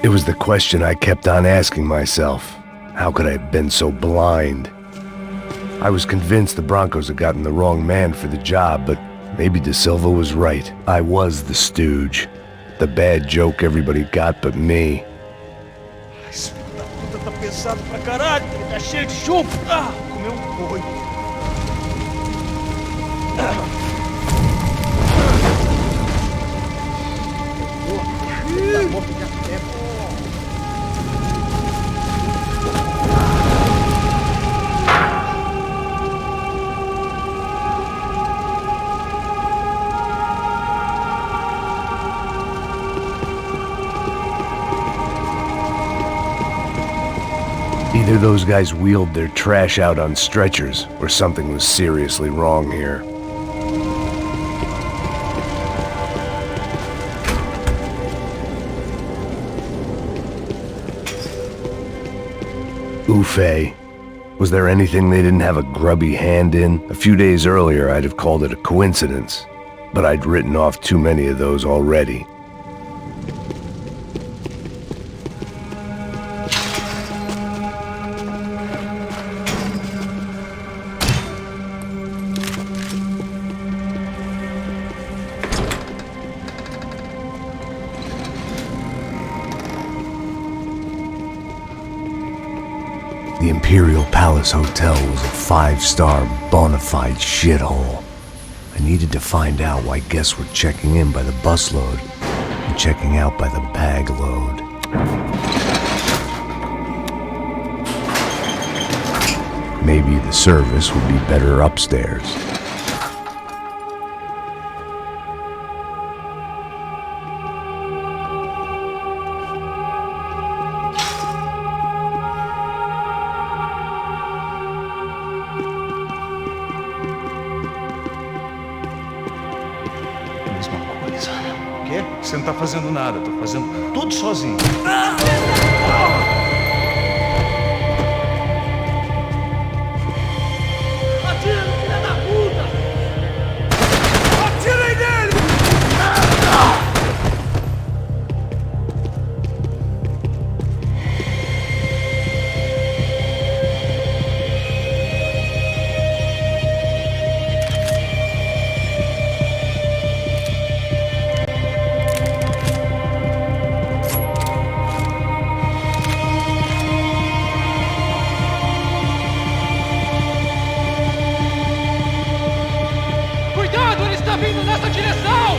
It was the question I kept on asking myself. How could I have been so blind? I was convinced the Broncos had gotten the wrong man for the job, but maybe De Silva was right. I was the stooge. The bad joke everybody got but me. Esse filho da puta tá pesado pra caralho, ele tá cheio de chumbo. Comeu boi. Either those guys wheeled their trash out on stretchers, or something was seriously wrong here. Oof. Was there anything they didn't have a grubby hand in? A few days earlier, I'd have called it a coincidence, but I'd written off too many of those already. The Imperial Palace Hotel was a 5-star bona fide shithole. I needed to find out why guests were checking in by the busload and checking out by the bag load. Maybe the service would be better upstairs. Você não tá fazendo nada, tô fazendo tudo sozinho. Atira no filho da puta! Atirem nele! Vindo nessa direção!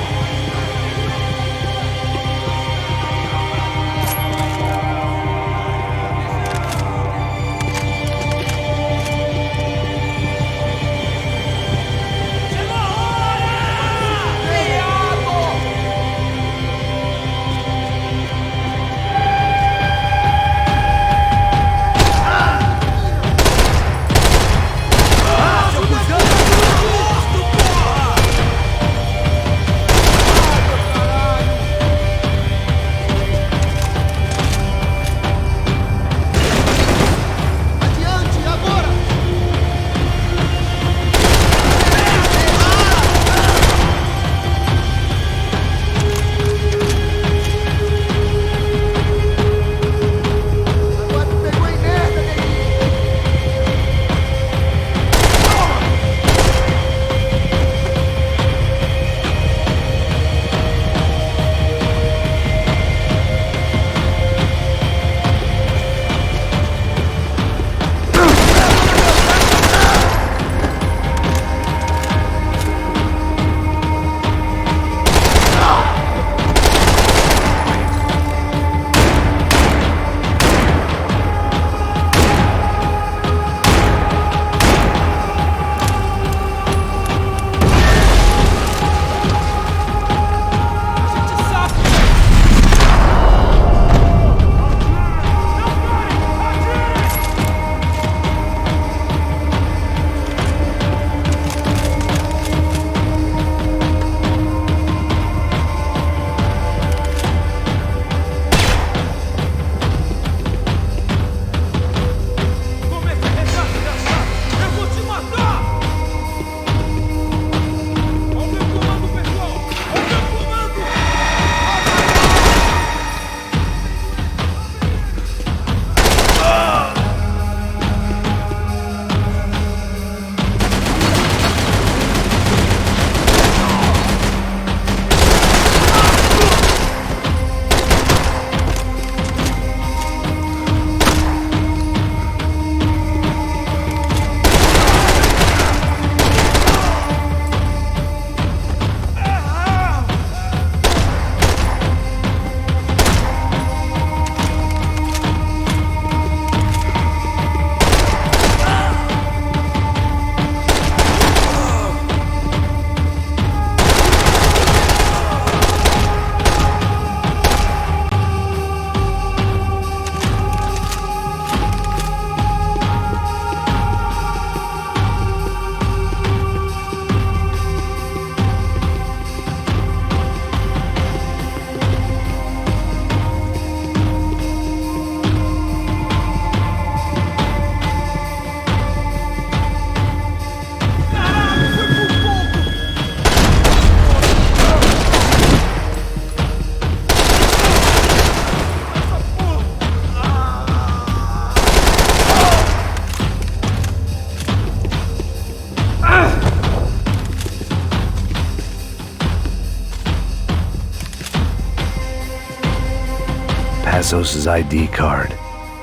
Passos' ID card.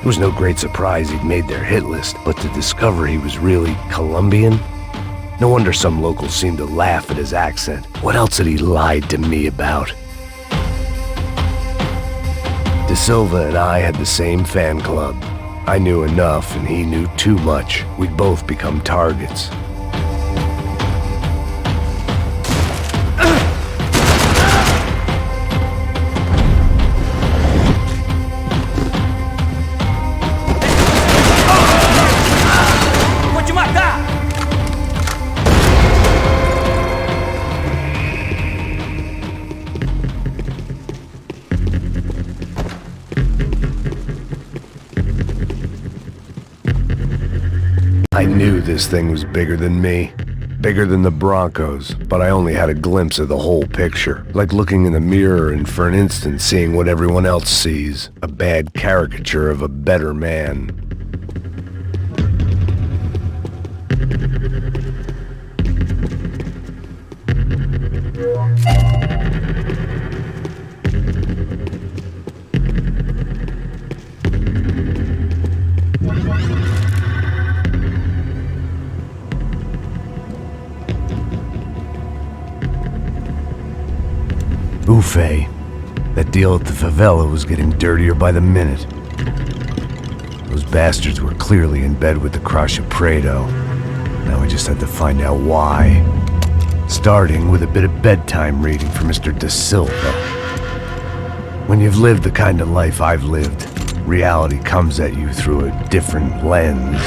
It was no great surprise he'd made their hit list, but to discover he was really Colombian? No wonder some locals seemed to laugh at his accent. What else had he lied to me about? De Silva and I had the same fan club. I knew enough and he knew too much. We'd both become targets. I knew this thing was bigger than me, bigger than the Broncos, but I only had a glimpse of the whole picture, like looking in the mirror and for an instant seeing what everyone else sees, a bad caricature of a better man. Buffet. That deal at the favela was getting dirtier by the minute. Those bastards were clearly in bed with the Crush of Prado. Now we just had to find out why. Starting with a bit of bedtime reading for Mr. De Silva. When you've lived the kind of life I've lived, reality comes at you through a different lens.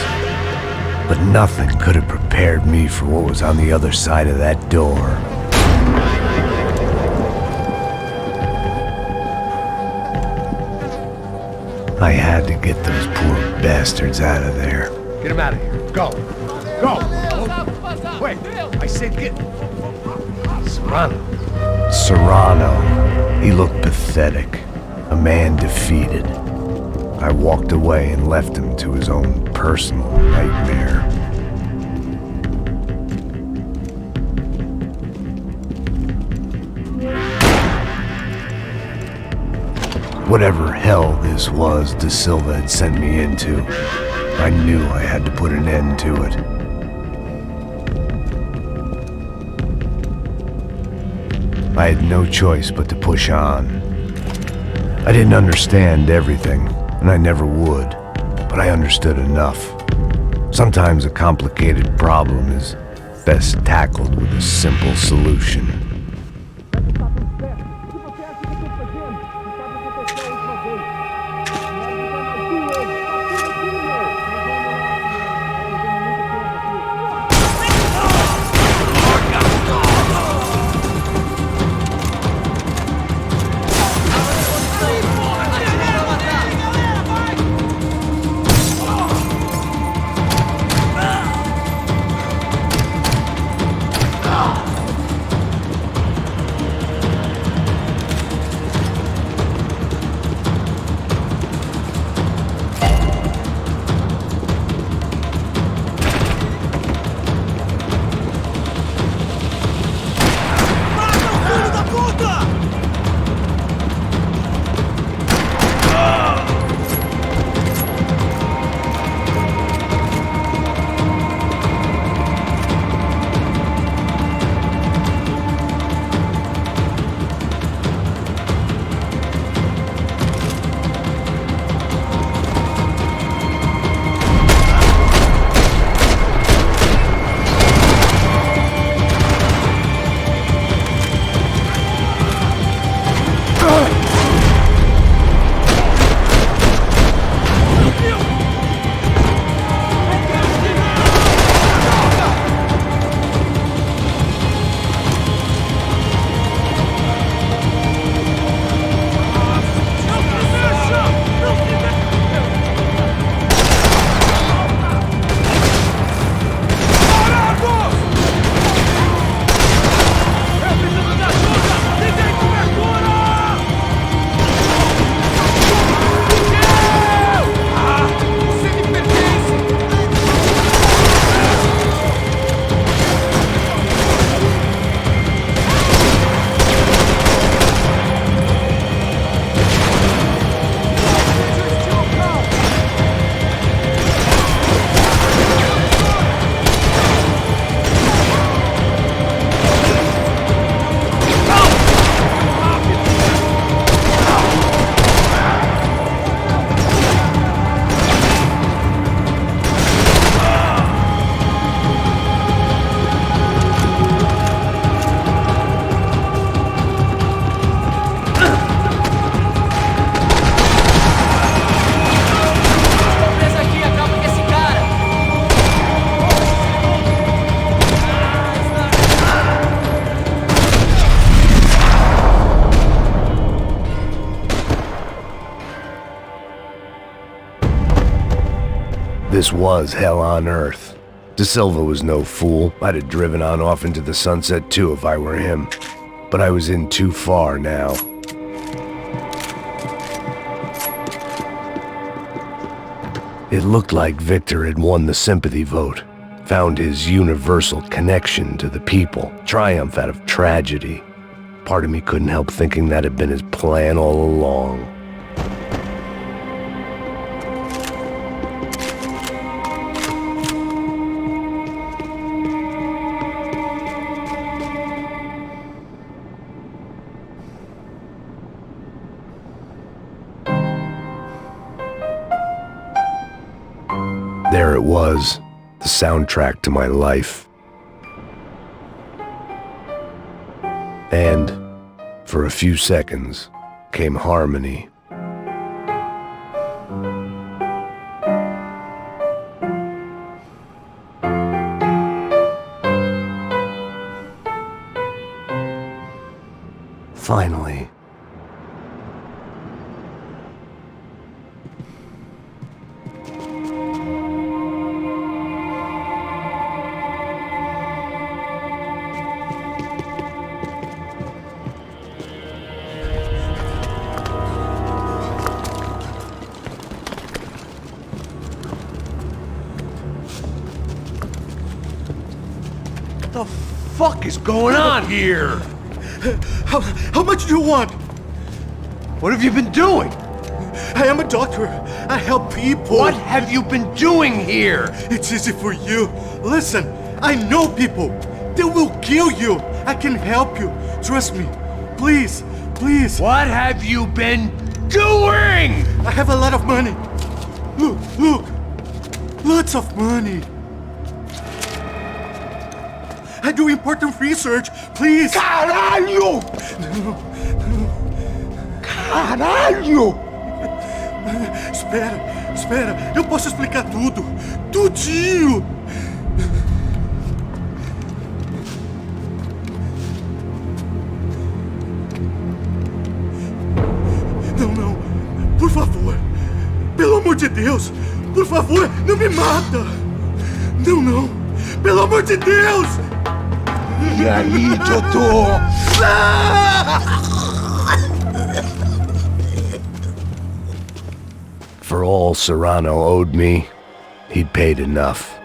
But nothing could have prepared me for what was on the other side of that door. I had to get those poor bastards out of there. Get him out of here. Go. Go. Wait. I said get... Serrano. Serrano. He looked pathetic. A man defeated. I walked away and left him to his own personal nightmare. Whatever hell this was De Silva had sent me into, I knew I had to put an end to it. I had no choice but to push on. I didn't understand everything, and I never would, but I understood enough. Sometimes a complicated problem is best tackled with a simple solution. This was hell on earth. De Silva was no fool. I'd have driven on off into the sunset too if I were him. But I was in too far now. It looked like Victor had won the sympathy vote, found his universal connection to the people, triumph out of tragedy. Part of me couldn't help thinking that had been his plan all along. There it was, the soundtrack to my life. And, for a few seconds, came harmony. Finally. What the fuck is going on here? How much do you want? What have you been doing? I am a doctor. I help people. What have you been doing here? It's easy for you. Listen, I know people. They will kill you. I can help you. Trust me. Please, please. What have you been doing? I have a lot of money. Look, look. Lots of money. I do important research. Please. Caralho! Caralho! Espera. Eu posso explicar tudo. Tudinho. Não. Por favor. Pelo amor de Deus. Por favor, não me mata. Não. Pelo amor de Deus. E aí, doutor? For all Serrano owed me, he'd paid enough.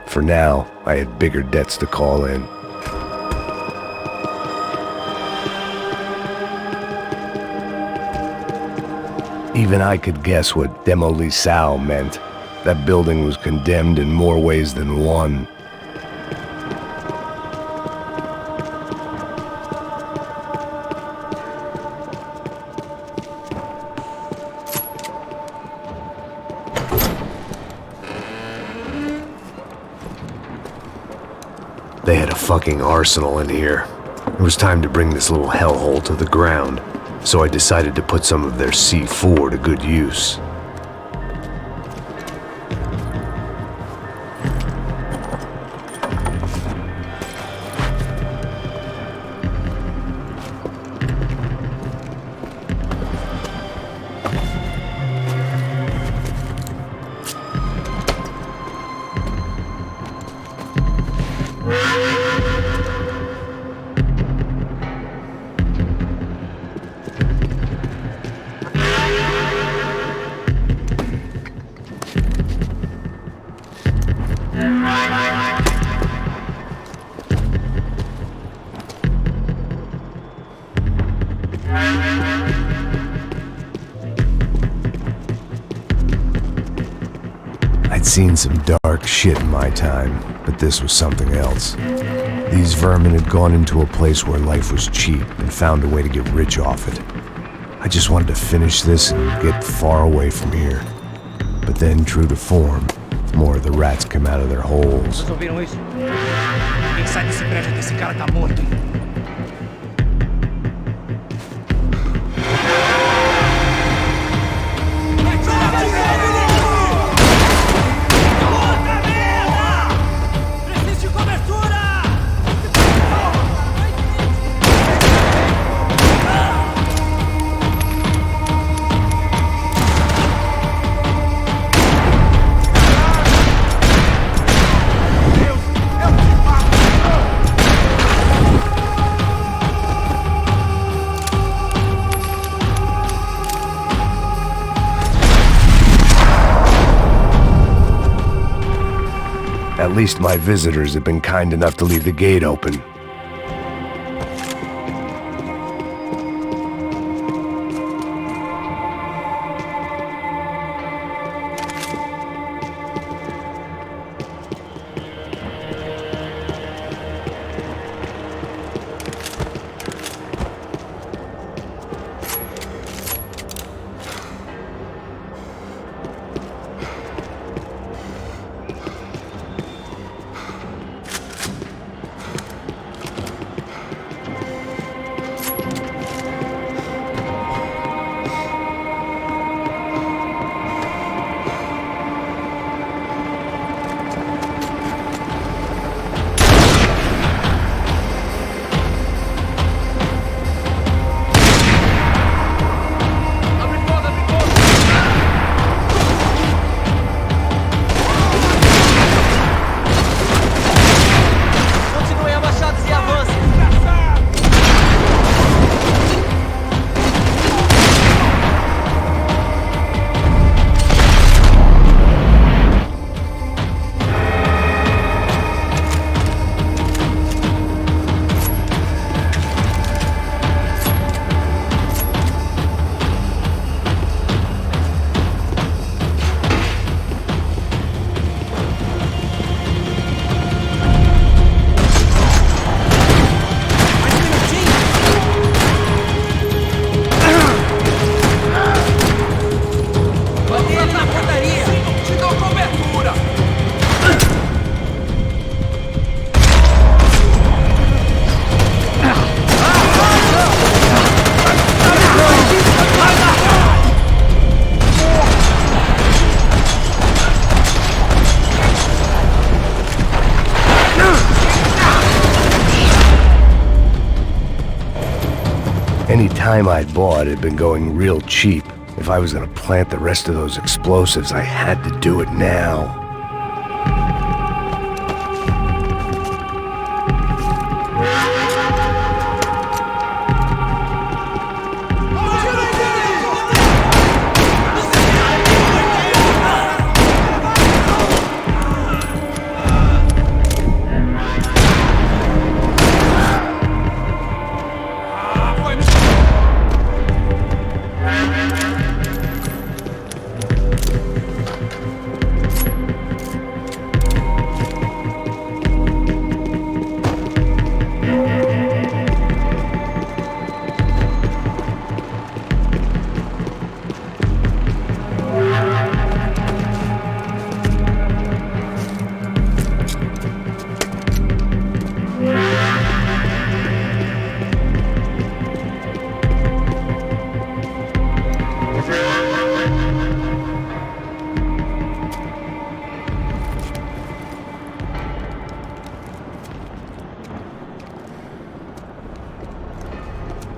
For now, I had bigger debts to call in. Even I could guess what demolição meant. That building was condemned in more ways than one. They had a fucking arsenal in here. It was time to bring this little hellhole to the ground, so I decided to put some of their C4 to good use. I'd seen some dark shit in my time, but this was something else. These vermin had gone into a place where life was cheap and found a way to get rich off it. I just wanted to finish this and get far away from here. But then, true to form, more of the rats came out of their holes. Vocês ouviram isso? Quem sai desse prédio que esse cara tá morto, hein? At least my visitors have been kind enough to leave the gate open. Any time I bought had been going real cheap. If I was gonna plant the rest of those explosives, I had to do it now.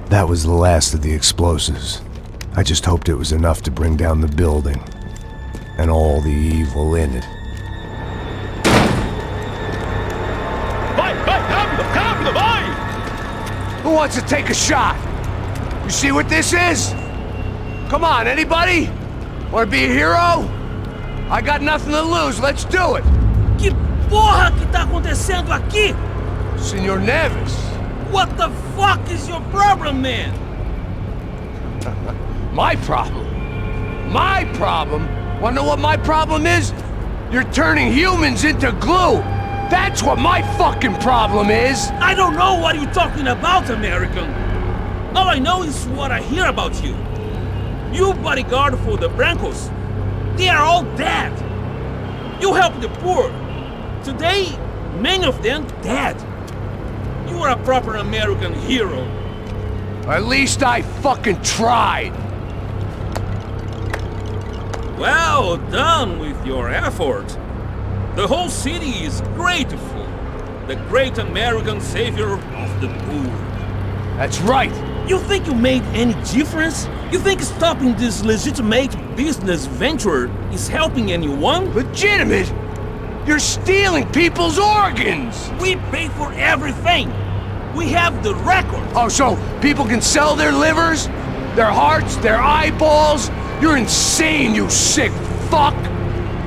That was the last of the explosives. I just hoped it was enough to bring down the building and all the evil in it. Who wants to take a shot? You see what this is? Come on, anybody? Want to be a hero? I got nothing to lose, let's do it! Que porra que tá acontecendo aqui? Senor Neves. What the fuck is your problem, man? My problem? My problem? Wanna know what my problem is? You're turning humans into glue! That's what my fucking problem is! I don't know what you're talking about, American. All I know is what I hear about you. You bodyguard for the Brancos. They are all dead. You help the poor. Today, many of them dead. You are a proper American hero. At least I fucking tried! Well done with your effort. The whole city is grateful. The great American savior of the poor. That's right! You think you made any difference? You think stopping this legitimate business venture is helping anyone? Legitimate? You're stealing people's organs! We pay for everything. We have the record. Oh, so people can sell their livers? Their hearts? Their eyeballs? You're insane, you sick fuck!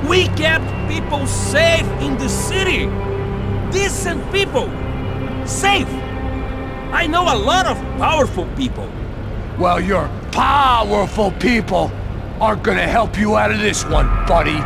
We kept people safe in the city. Decent people. Safe. I know a lot of powerful people. Well, your powerful people aren't gonna help you out of this one, buddy.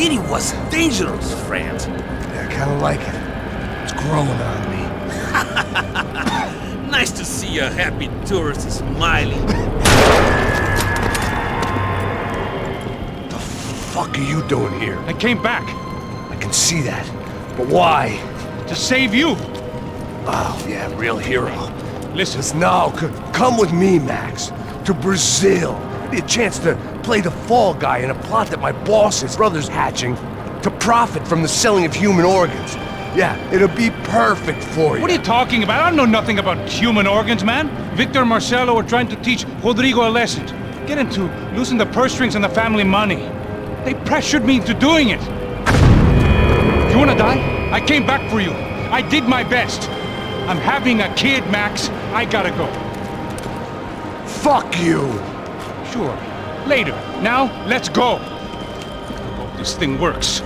city was dangerous, friend. Yeah, I kinda like it. It's growing on me. Nice to see a happy tourist smiling. The fuck are you doing here? I came back I can see that. But why? to save you. Oh, yeah, real hero. Listen, Now, come with me, Max. To Brazil. Be a chance to play the fall guy in a plot that my boss's brother's hatching profit from the selling of human organs. Yeah, it'll be perfect for you. What are you talking about? I don't know nothing about human organs, man. Victor and Marcelo were trying to teach Rodrigo a lesson. Get him to loosen the purse strings and the family money. They pressured me into doing it. You wanna die? I came back for you. I did my best. I'm having a kid, Max. I gotta go. Fuck you! Sure. Later. Now, let's go. I hope this thing works.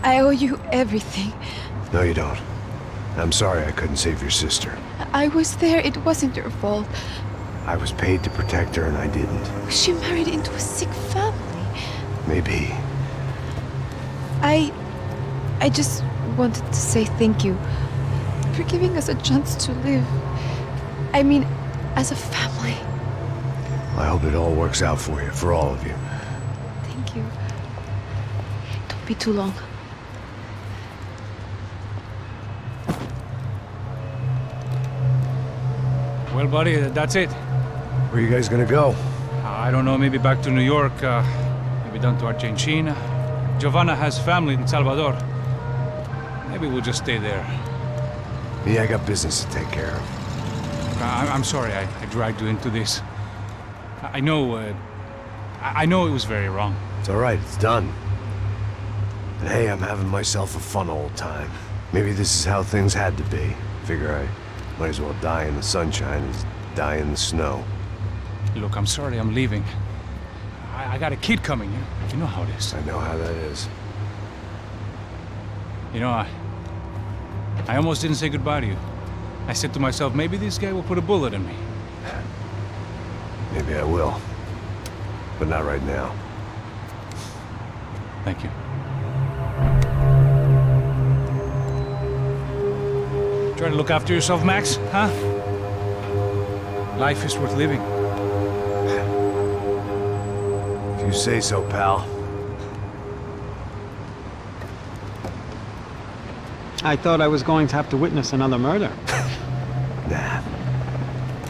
I owe you everything. No, you don't. I'm sorry I couldn't save your sister. I was there. It wasn't your fault. I was paid to protect her and I didn't. She married into a sick family. Maybe. I just wanted to say thank you for giving us a chance to live. I mean, as a family. I hope it all works out for you, for all of you. Thank you. Don't be too long. Well, buddy, that's it. Where are you guys gonna go? I don't know, maybe back to New York, maybe down to Argentina. Giovanna has family in Salvador. Maybe we'll just stay there. Yeah, I got business to take care of. I'm sorry I dragged you into this. I know it was very wrong. It's all right, it's done. But hey, I'm having myself a fun old time. Maybe this is how things had to be. Figure I might as well die in the sunshine as die in the snow. Look, I'm sorry I'm leaving. I got a kid coming. You know how it is. I know how that is. You know, I almost didn't say goodbye to you. I said to myself, maybe this guy will put a bullet in me. Maybe I will. But not right now. Thank you. Try to look after yourself, Max, huh? Life is worth living. If you say so, pal. I thought I was going to have to witness another murder. Nah.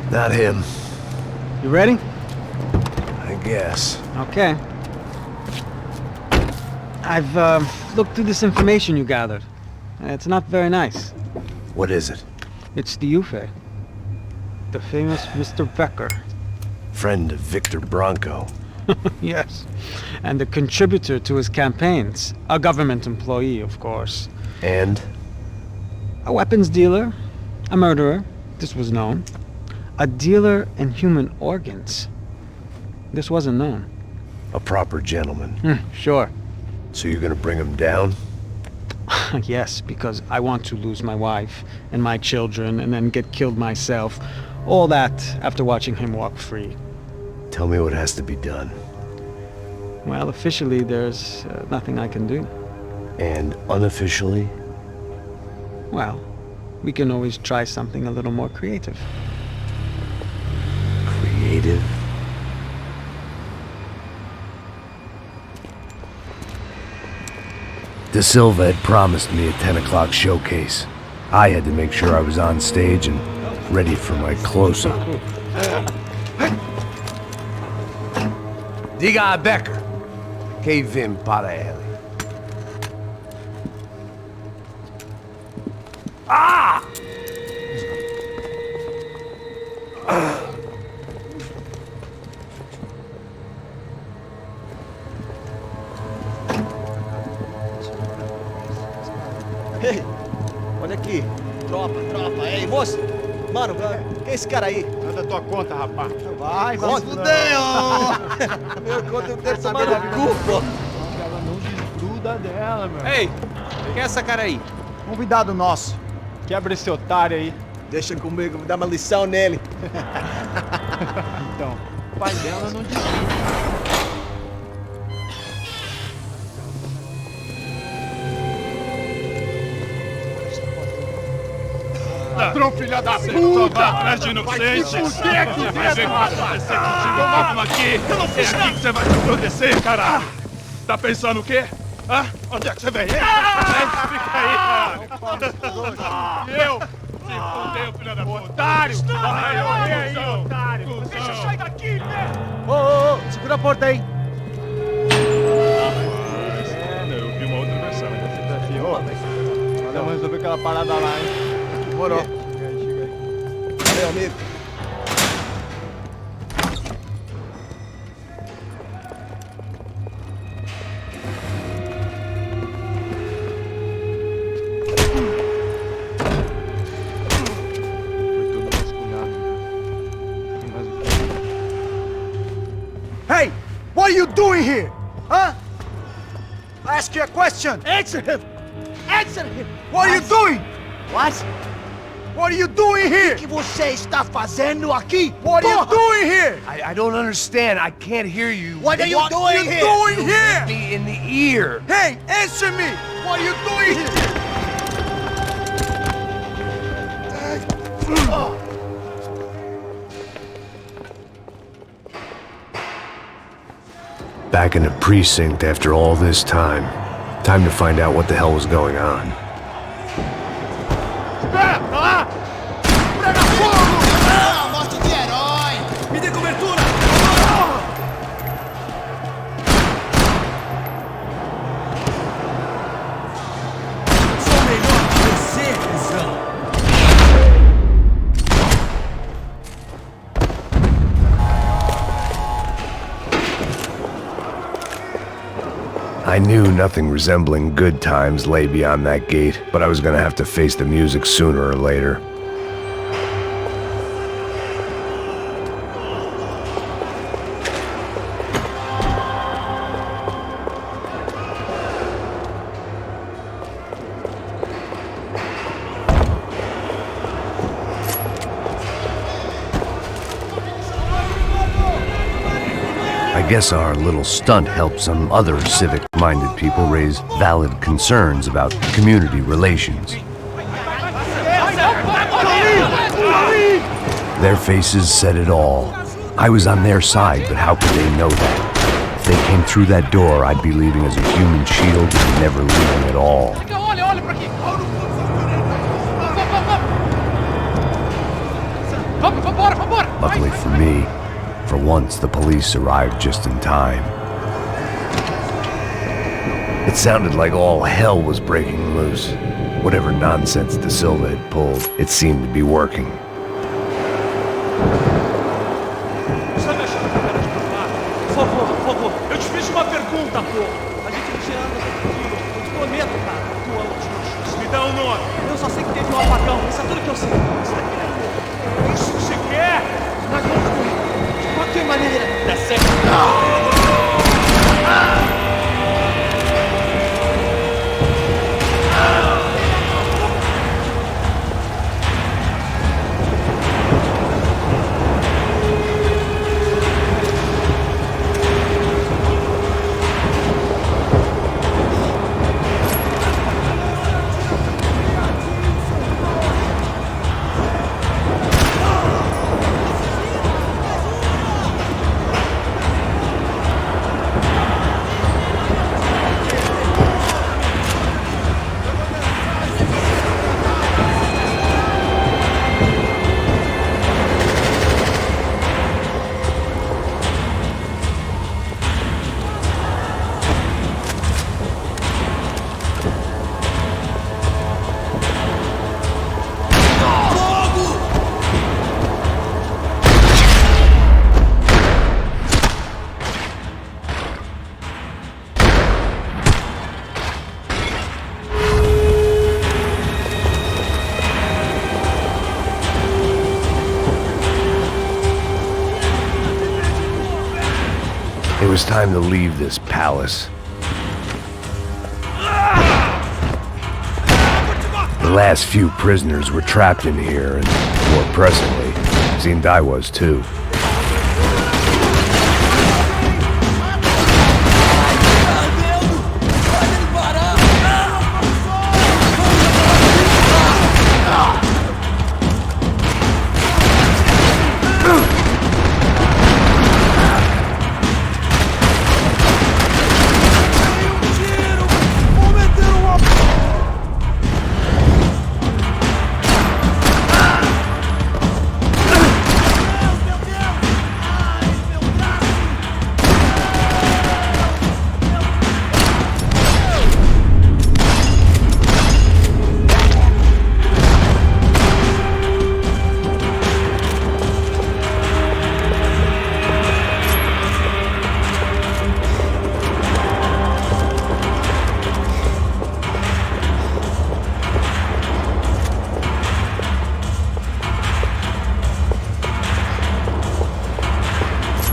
Not him. You ready? I guess. Okay. I've looked through this information you gathered. It's not very nice. What is it? It's the Ufe. The famous Mr. Becker. Friend of Victor Bronco. Yes. And a contributor to his campaigns. A government employee, of course. And? A weapons dealer. A murderer. This was known. A dealer in human organs. This wasn't known. A proper gentleman. Sure. So you're gonna bring him down? Yes, because I want to lose my wife and my children and then get killed myself. All that after watching him walk free. Tell me what has to be done. Well, officially, there's nothing I can do. And unofficially? Well, we can always try something a little more creative. Creative? De Silva had promised me a 10 o'clock showcase. I had to make sure I was on stage and ready for my close-up. Diga a Becker. Que vim para ele. Ah! Ei, olha aqui. Tropa. Ei, moço. Mano, quem é esse cara aí? Nada tua conta, rapaz. Vai se fuder, ó. Meu conta eu quero tomar no cu, pô. Ela não desgruda dela, meu. Ei, quem é essa cara aí? Convidado nosso. Quebra esse otário aí. Deixa comigo, vou dar uma lição nele. Então, o pai dela não desgruda. Ladrão, filha da puta! Atrás de inocentes! Vai se fuder aqui dentro, rapaz! Aqui! Eu não fiz nada! Que você vai se proteger, caralho! Tá pensando o quê? Hã? Onde é que você vem? Fica aí, cara! E eu? Se fudeu, filha da puta! Otário! Vai, aí, otário! Deixa eu sair daqui, né? Ô, segura a porta aí. Eu vi uma outra versão. Vamos resolver aquela parada lá, hein? Demorou. Chega aí. Valeu, amigo. Hey! What are you doing here? Huh? I ask you a question. Answer him! Answer him! What are you doing? What? What are you doing here? O que você está fazendo aqui? What are you doing here? I don't understand. I can't hear you. What are you doing here? Doing here? Me in the ear. Hey, answer me! What are you doing here? Back in the precinct after all this time. Time to find out what the hell was going on. Morte de herói! Me dê cobertura! Sou melhor que você, cuzão! I knew nothing resembling good times lay beyond that gate, but I was gonna have to face the music sooner or later. I guess our little stunt helped some other civic-minded people raise valid concerns about community relations. Their faces said it all. I was on their side, but how could they know that? If they came through that door, I'd be leaving as a human shield and never leaving at all. Luckily for me, for once the police arrived just in time. It sounded like all hell was breaking loose. Whatever nonsense De Silva had pulled, it seemed to be working. Por favor, eu te fiz uma pergunta, pô. A gente não tinha nada contigo. Eu te prometo, cara. Tua última chance. Me dá um nome. Eu só sei que teve um apagão. Isso é tudo que eu sei. Isso daqui é pô. Isso que você quer? Mas vamos de qualquer maneira. Dá certo. It was time to leave this palace. The last few prisoners were trapped in here, and more pressingly, seemed I was too.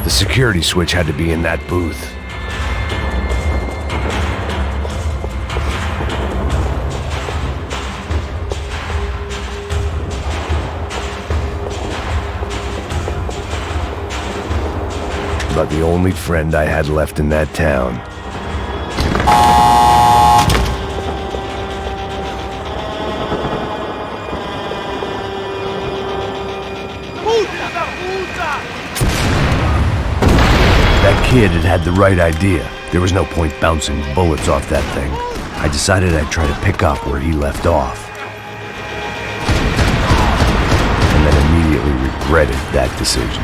The security switch had to be in that booth. About the only friend I had left in that town. That kid had the right idea. There was no point bouncing bullets off that thing. I decided I'd try to pick up where he left off. And then immediately regretted that decision.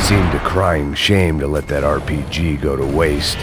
Seemed a crying shame to let that RPG go to waste.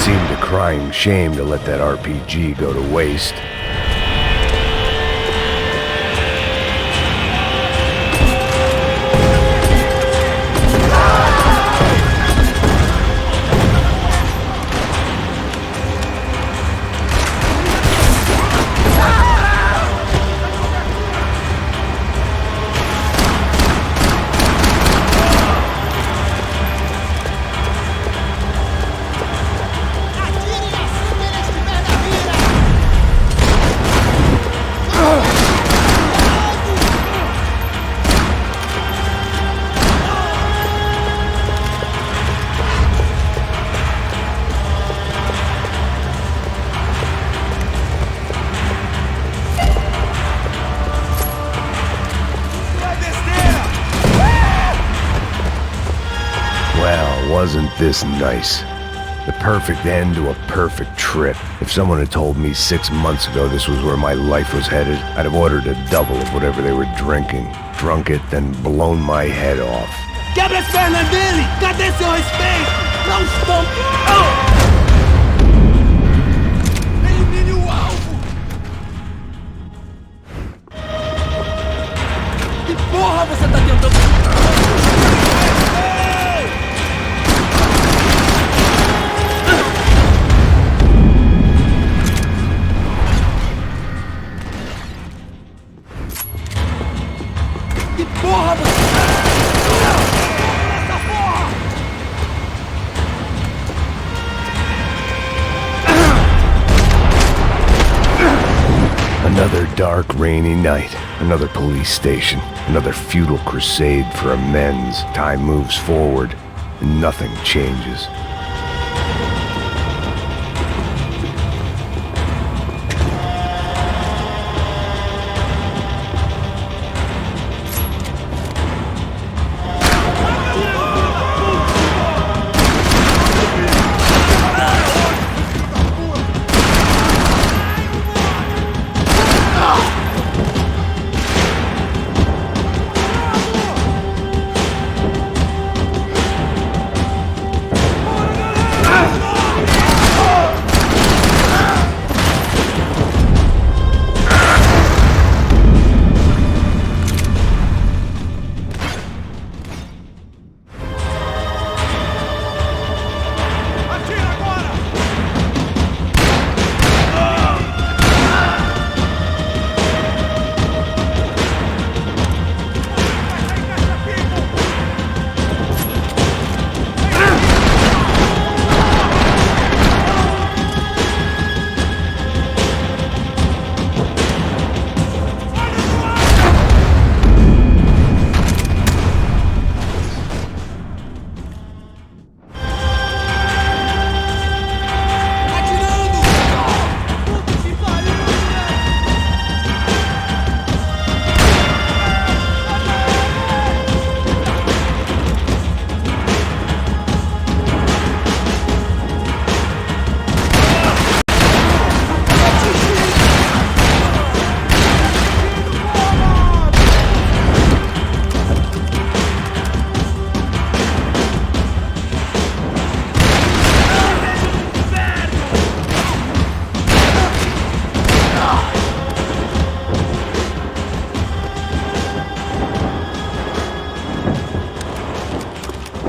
Seemed a crying shame to let that RPG go to waste. Wasn't this nice? The perfect end to a perfect trip. If someone had told me 6 months ago this was where my life was headed, I'd have ordered a double of whatever they were drinking, drunk it, then blown my head off. Quebra as pernas dele! Cadê seu respeito? Não estou... Elimine o alvo! Que porra você tá tentando... Porra, você... Essa porra! Another dark, rainy night. Another police station. Another futile crusade for amends. Time moves forward, and nothing changes.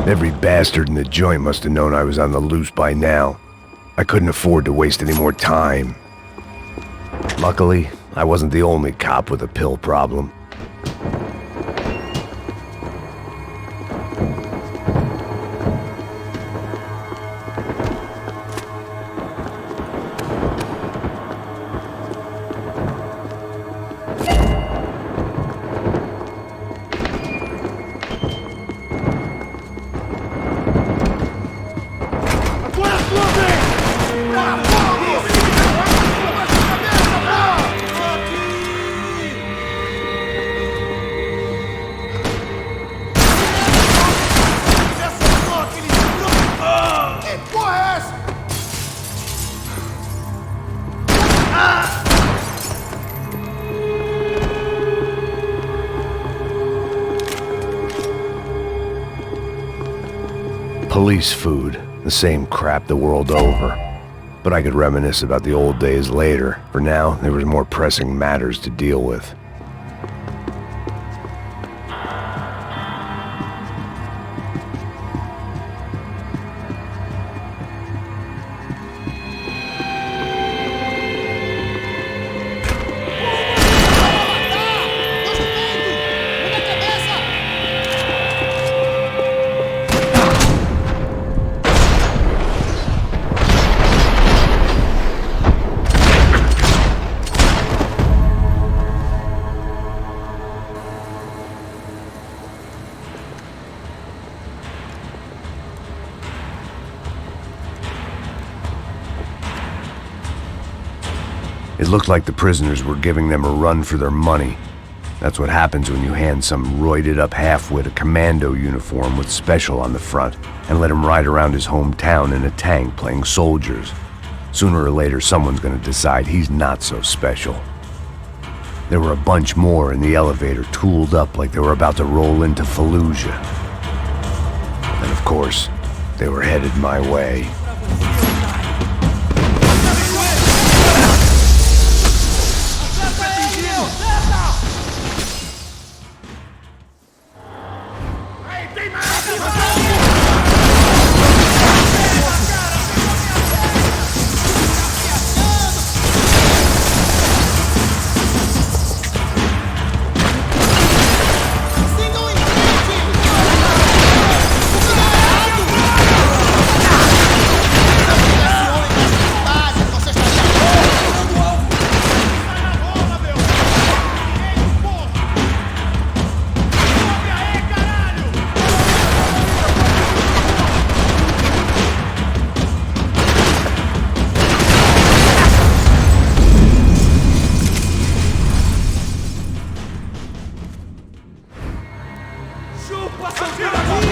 Every bastard in the joint must have known I was on the loose by now. I couldn't afford to waste any more time. Luckily, I wasn't the only cop with a pill problem. Police food, the same crap the world over. But I could reminisce about the old days later. For now, there was more pressing matters to deal with. It looked like the prisoners were giving them a run for their money. That's what happens when you hand some roided-up halfwit a commando uniform with special on the front and let him ride around his hometown in a tank playing soldiers. Sooner or later, someone's gonna decide he's not so special. There were a bunch more in the elevator, tooled up like they were about to roll into Fallujah. And of course, they were headed my way. Chupa, seu filho da puta!